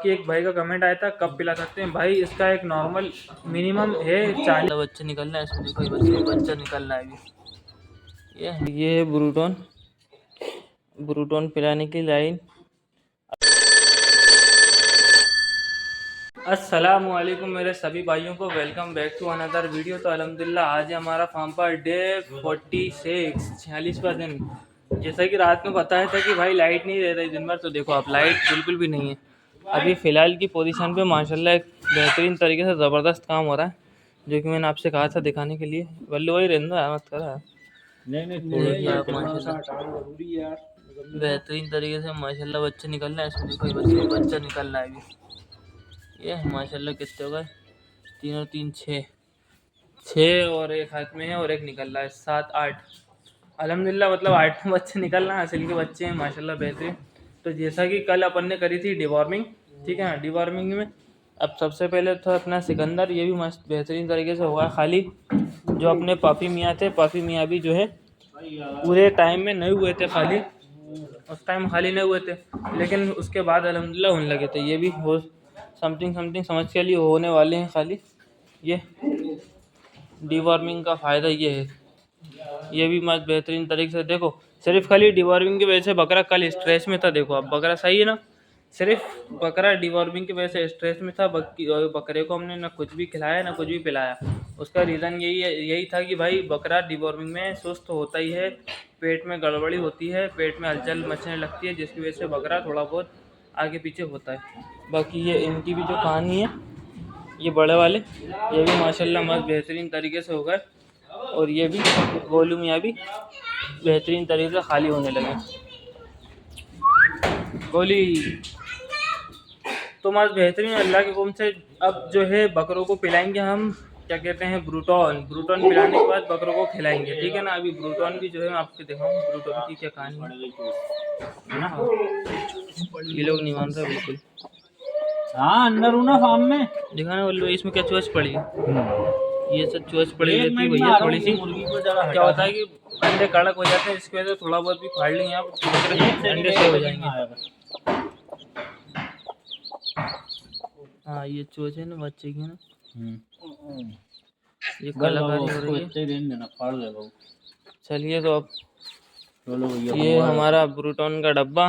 कि एक भाई का कमेंट आया था कब पिला सकते हैं भाई। इसका एक नॉर्मल मिनिमम है 40 बच्चे निकलना है इसमें। देखो ये बच्चा निकल रहा है अभी। ये है ब्रूटोन। ब्रूटोन पिलाने की लाइन। अस्सलामुअलैकुम मेरे सभी भाइयों को, welcome back to another video. तो अल्हम्दुलिल्लाह आज है हमारा फार्म पर डे 46 दिन। जैसा कि रात में बताया था कि भाई लाइट नहीं रह रही दिन भर, तो देखो आप लाइट बिल्कुल भी नहीं है। अभी फ़िलहाल की पोजीशन पे माशाल्लाह एक बेहतरीन तरीके से ज़बरदस्त काम हो रहा है, जो कि मैंने आपसे कहा था दिखाने के लिए। बल्लू वही रहना मत करा आप माशाल्लाह बेहतरीन तरीके से माशाल्लाह बच्चे निकल रहे हैं इसमें। देखो बच्चा निकल रहा है अभी। ये माशाल्लाह कितने हो गए, 3 और 3 6 और एक हाथ में है और एक निकल रहा है, 7 8। अल्हम्दुलिल्लाह मतलब 8 बच्चे निकल रहे हैं, असल के बच्चे हैं माशाल्लाह बेहतरीन। तो जैसा कि कल अपन ने करी थी डिवॉर्मिंग, ठीक है। डिवॉर्मिंग में अब सबसे पहले था अपना सिकंदर, ये भी मस्त बेहतरीन तरीके से हुआ। खाली जो अपने पापी मियाँ थे, पापी मियाँ भी जो है पूरे टाइम में नहीं हुए थे, खाली उस टाइम खाली नहीं हुए थे, लेकिन उसके बाद अल्हम्दुलिल्लाह होने लगे थे। ये भी हो समथिंग समझ के लिए होने वाले हैं खाली। ये डिवॉर्मिंग का फ़ायदा ये है, ये भी मस्त बेहतरीन तरीके से। देखो सिर्फ खाली डिवॉर्मिंग की वजह से बकरा कल स्ट्रेस में था। देखो अब बकरा सही है ना, सिर्फ बकरा डिवॉर्मिंग की वजह से स्ट्रेस में था। बकरे को हमने ना कुछ भी खिलाया ना कुछ भी पिलाया। उसका रीज़न यही था कि भाई बकरा डिवॉर्मिंग में सुस्त होता ही है, पेट में गड़बड़ी होती है, पेट में हलचल मचने लगती है, जिसकी वजह से बकरा थोड़ा बहुत आगे पीछे होता है। बाकी ये इनकी भी जो कहानी है, ये बड़े वाले ये भी माशाल्लाह मस्त बेहतरीन तरीके से हो गए। और ये भी गोलू मियाँ भी बेहतरीन तरीके से खाली होने लगे। गोली तो मस्त बेहतरीन अल्लाह के हुक्म से। अब जो है बकरों को पिलाएंगे हम, क्या कहते हैं, ब्रूटॉन। ब्रूटॉन पिलाने के बाद बकरों को खिलाएंगे, ठीक है ना। अभी ब्रूटॉन की जो है मैं आपको दिखाऊँ ब्रूटॉन की क्या कहानी है ना। ये लोग नहीं मान रहे बिल्कुल। हाँ अंदर हूँ ना फार्म में, दिखाने वाले इसमें क्या चोच पड़ी है। ये सब चोच पड़ी रहती है भैया थोड़ी सी। क्या होता है कि अंडे कड़क हो जाते हैं, इसकी वजह से थोड़ा बहुत भी फाड़ लेंगे आप अंडे से हो जाएंगे। हाँ ये चोच है ना बच्चे की ना, ये कलाकारी हो रही है। चलिए तो अब ये हमारा ब्रूटॉन का डब्बा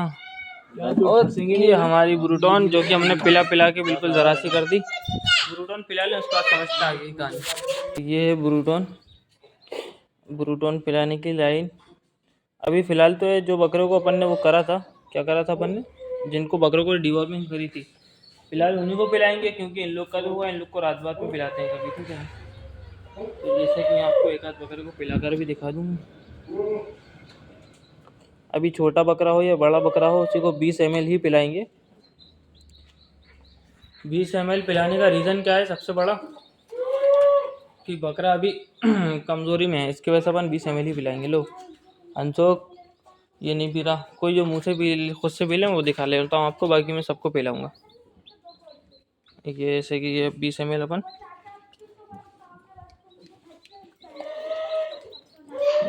और ये हमारी ब्रूटॉन, जो कि हमने पिला पिला के बिल्कुल ज़रा सी कर दी। ब्रूटॉन पिला लें उसके बाद समझता है आगे कहानी। ये है ब्रूटॉन। ब्रूटॉन पिलाने की लाइन। अभी फ़िलहाल तो ये जो बकरों को अपन ने वो करा था, क्या करा था अपन ने, जिनको बकरों को डिवॉर्मिंग करी थी, फिलहाल उन्हीं को पिलाएंगे, क्योंकि इन लोग का जो हुआ इन लोग को रात रात में पिलाते हैं कभी, ठीक है। तो जैसे कि मैं आपको एक आध बकरे को पिलाकर भी दिखा दूँ। अभी छोटा बकरा हो या बड़ा बकरा हो, उसी को 20 ml ही पिलाएंगे। 20 ml पिलाने का रीज़न क्या है सबसे बड़ा, कि बकरा अभी कमज़ोरी में है, इसकी वजह से अपन 20 ml ही पिलाएंगे। लो अनशोक ये नहीं पी रहा, कोई जो मुँह से पी खुद से पी ले वो दिखा लेता हूँ आपको, बाकी मैं सबको पिलाऊँगा। ये जैसे कि ये 20 ml अपन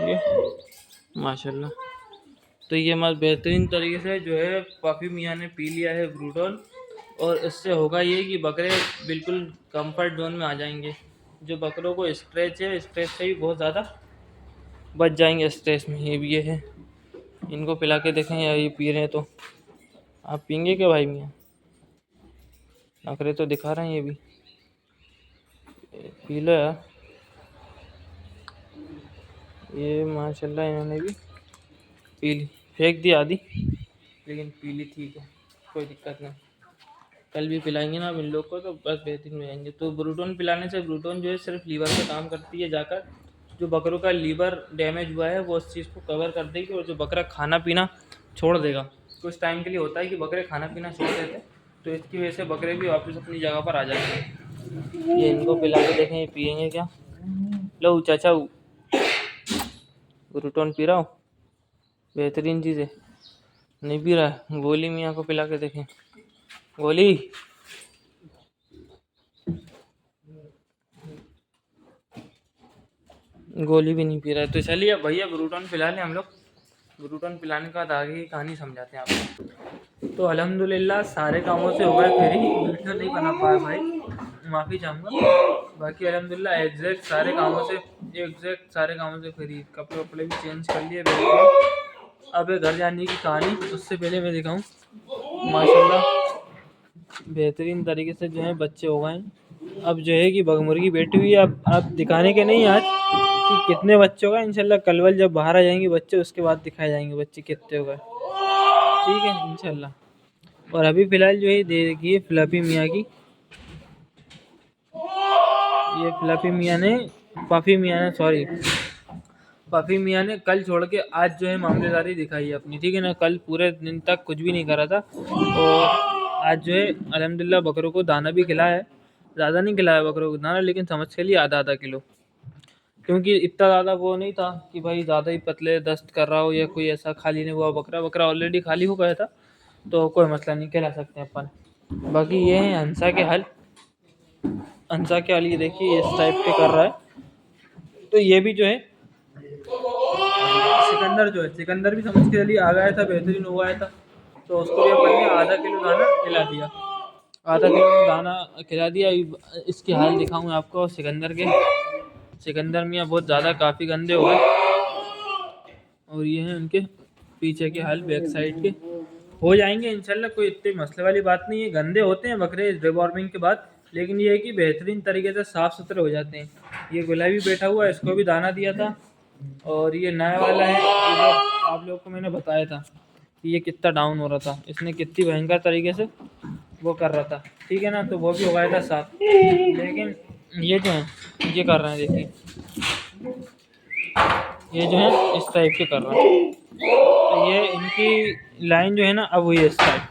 ये माशाल्लाह। तो ये मस्त बेहतरीन तरीके से जो है पापी मियाँ ने पी लिया है ब्रूटॉन। और इससे होगा ये कि बकरे बिल्कुल कंफर्ट जोन में आ जाएंगे। जो बकरों को स्ट्रेस है, स्ट्रेस से भी बहुत ज़्यादा बच जाएंगे स्ट्रेस में। ये भी ये है, इनको पिला के देखें या ये पी रहे हैं तो। आप पियेंगे क्या भाई मियाँ? नखरे तो दिखा रहे हैं ये भी, पी लो यार। ये माशाल्लाह इन्होंने भी पी ली, फेंक दी आधी, लेकिन पी ली, ठीक है कोई दिक्कत नहीं। कल भी पिलाएंगे ना अब इन लोग को तो बस बेहतरीन हो जाएंगे। तो ब्रूटॉन पिलाने से, ब्रूटॉन जो है सिर्फ लीवर पे काम करती है, जाकर जो बकरों का लीवर डैमेज हुआ है वो उस चीज़ को कवर कर देगी। और जो बकरा खाना पीना छोड़ देगा, कुछ टाइम के लिए होता है कि बकरे खाना पीना छोड़ देते हैं, तो इसकी वजह से बकरे भी वापस अपनी जगह पर आ जाएंगे। ये इनको पिला के देखें ये पियेंगे क्या। लो चाचा ब्रूटॉन पी रहा हूँ, बेहतरीन चीज़ है। नहीं पी रहा है, गोली मियाँ को पिला के देखें। गोली गोली भी नहीं पी रहा है। तो चलिए भैया ब्रूटॉन पिला लें हम लोग। ब्रूटॉन पिलाने के बाद आगे की कहानी समझाते हैं आपको। तो अल्हम्दुलिल्लाह सारे कामों से हो गए फ्री, वीडियो नहीं बना पाया भाई, माफ़ी चाहूँगा। बाकी अल्हम्दुलिल्लाह एग्जैक्ट सारे कामों से फ्री। कपड़े वपड़े भी चेंज कर लिए बेहतरीन। अब घर जाने की कहानी, उससे पहले मैं दिखाऊँ माशाल्लाह बेहतरीन तरीके से जो है बच्चे हो गए हैं। अब जो है कि बगमुर्गी बैठी हुई है। अब दिखाने के नहीं आज कि कितने बच्चे हो गए, इंशाल्लाह कल वल जब बाहर आ जाएंगे बच्चे उसके बाद दिखाए जाएंगे बच्चे कितने हो गए, ठीक है इंशाल्लाह। और अभी फ़िलहाल जो है देखिए फ्लफी मियाँ की, ये फ्लफी मियाँ ने पफ़ी मियाँ ने कल छोड़ के आज जो है मामलेदारी दिखाई है अपनी, ठीक है ना। कल पूरे दिन तक कुछ भी नहीं करा था और आज जो है अल्हम्दुलिल्लाह बकरों को दाना भी खिलाया है। ज़्यादा नहीं खिलाया बकरों को दाना, लेकिन समझ के लिए आधा किलो, क्योंकि इतना ज़्यादा वो नहीं था कि भाई ज़्यादा ही पतले दस्त कर रहा हो या कोई ऐसा खाली नहीं हुआ। बकरा ऑलरेडी खाली हो गया था, तो कोई मसला नहीं, खिला सकते हैं अपन। बाकी ये है हंसा के हल। ये देखिए इस टाइप के कर रहा है। तो ये भी जो है सिकंदर भी समझ के चलिए आ गया था, बेहतरीन हो गया था। तो उसको भी अपन ने आधा किलो दाना खिला दिया, इसके हाल दिखाऊँ आपको सिकंदर मियाँ बहुत ज़्यादा काफ़ी गंदे हो गए। और ये हैं उनके पीछे के हाल, बैक साइड के। हो जाएंगे इंशाल्लाह, कोई इतनी मसले वाली बात नहीं है। गंदे होते हैं बकरे डिवॉर्मिंग के बाद, लेकिन ये है कि बेहतरीन तरीके से साफ़ सुथरे हो जाते हैं। ये गुलाबी बैठा हुआ है, इसको भी दाना दिया था। और ये नया वाला है, ये जो आप लोगों को मैंने बताया था कि ये कितना डाउन हो रहा था, इसने कितनी भयंकर तरीके से वो कर रहा था, ठीक है ना। तो वो भी हो गया था साफ, लेकिन ये जो है ये कर रहे हैं, देखिए ये जो है इस टाइप के कर रहे हैं। तो ये इनकी लाइन जो है ना अब हुई है स्टार्ट,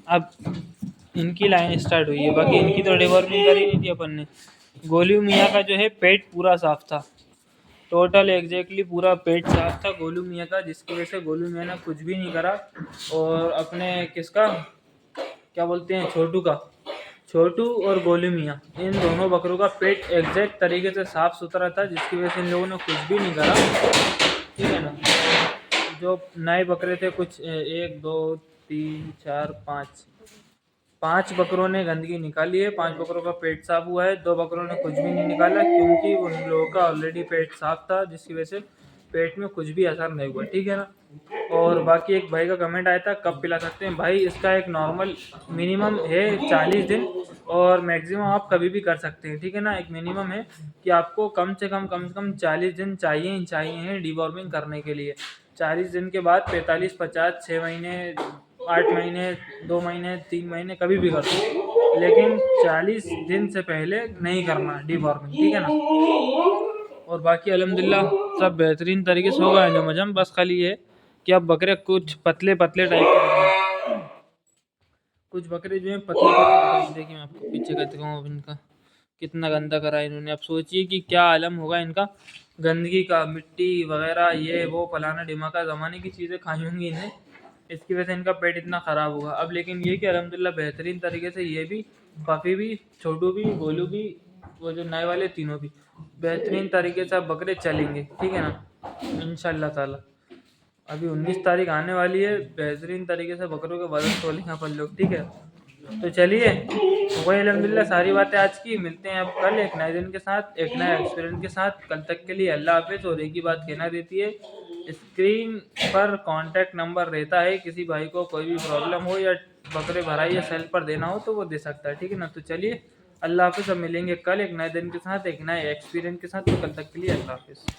अब इनकी लाइन स्टार्ट हुई है। बाकी इनकी तो डिवॉर्मिंग करी नहीं थी अपन ने। गोलू मियाँ का जो है पेट पूरा साफ था, टोटल एग्जैक्टली पूरा पेट साफ था गोलू मियाँ का, जिसकी वजह से गोलू मियाँ ने कुछ भी नहीं करा। और अपने किसका क्या बोलते हैं, छोटू और गोलू मियाँ, इन दोनों बकरों का पेट एग्जैक्ट तरीके से साफ़ सुथरा था, जिसकी वजह से इन लोगों ने कुछ भी नहीं करा, ठीक है ना। जो नए बकरे थे कुछ 1 2 3 4 5 बकरों ने गंदगी निकाली है, 5 बकरों का पेट साफ हुआ है, 2 बकरों ने कुछ भी नहीं निकाला, क्योंकि उन लोगों का ऑलरेडी पेट साफ था, जिसकी वजह से पेट में कुछ भी असर नहीं हुआ, ठीक है ना। और बाकी एक भाई का कमेंट आया था कब पिला सकते हैं, भाई इसका एक नॉर्मल मिनिमम है 40 दिन, और मैक्सिमम आप कभी भी कर सकते हैं, ठीक है ना। एक मिनिमम है कि आपको कम से कम 40 दिन चाहिए हैं डिवॉर्मिंग करने के लिए। 40 दिन के बाद 45 50 6 महीने 8 महीने 2 महीने 3 महीने कभी भी कर दो, लेकिन 40 दिन से पहले नहीं करना डिवॉर्मिंग, ठीक है ना। और बाकी अल्हम्दुलिल्लाह सब बेहतरीन तरीके से होगा जो मजम। बस खाली ये कि अब बकरे कुछ पतले टाइप के, कुछ बकरे जो हैं पतले देखिए मैं आपको पीछे का दिखाऊँ अब इनका कितना गंदा करा है इन्होंने। अब सोचिए कि क्या आलम होगा इनका, गंदगी का, मिट्टी वगैरह ये वो फलाना ढिमाका ज़माने की चीज़ें खाई होंगी इन्हें, इसकी वजह से इनका पेट इतना ख़राब होगा। अब लेकिन ये कि अल्हम्दुलिल्लाह बेहतरीन तरीके से ये भी, पफ़ी भी, छोटू भी, गोलू भी, वो जो नए वाले तीनों भी बेहतरीन तरीके से अब बकरे चलेंगे, ठीक है ना इंशाल्लाह ताला। अभी 19 तारीख आने वाली है, बेहतरीन तरीके से बकरों के बदन तोलेंगे अपन लोग, ठीक है। तो चलिए वही अल्हम्दुलिल्लाह सारी बातें आज की, मिलते हैं अब कल एक नए दिन के साथ, एक नए एक्सपीरियंस के साथ। कल तक के लिए अल्लाह हाफिज़। और एक ही बात कहना रहती है, स्क्रीन पर कांटेक्ट नंबर रहता है, किसी भाई को कोई भी प्रॉब्लम हो या बकरे भराई या सेल पर देना हो तो वो दे सकता है, ठीक है ना। तो चलिए अल्लाह हाफिज़, अब मिलेंगे कल एक नए दिन के साथ, एक नए एक्सपीरियंस के साथ। तो कल तक के लिए अल्लाह हाफिज़।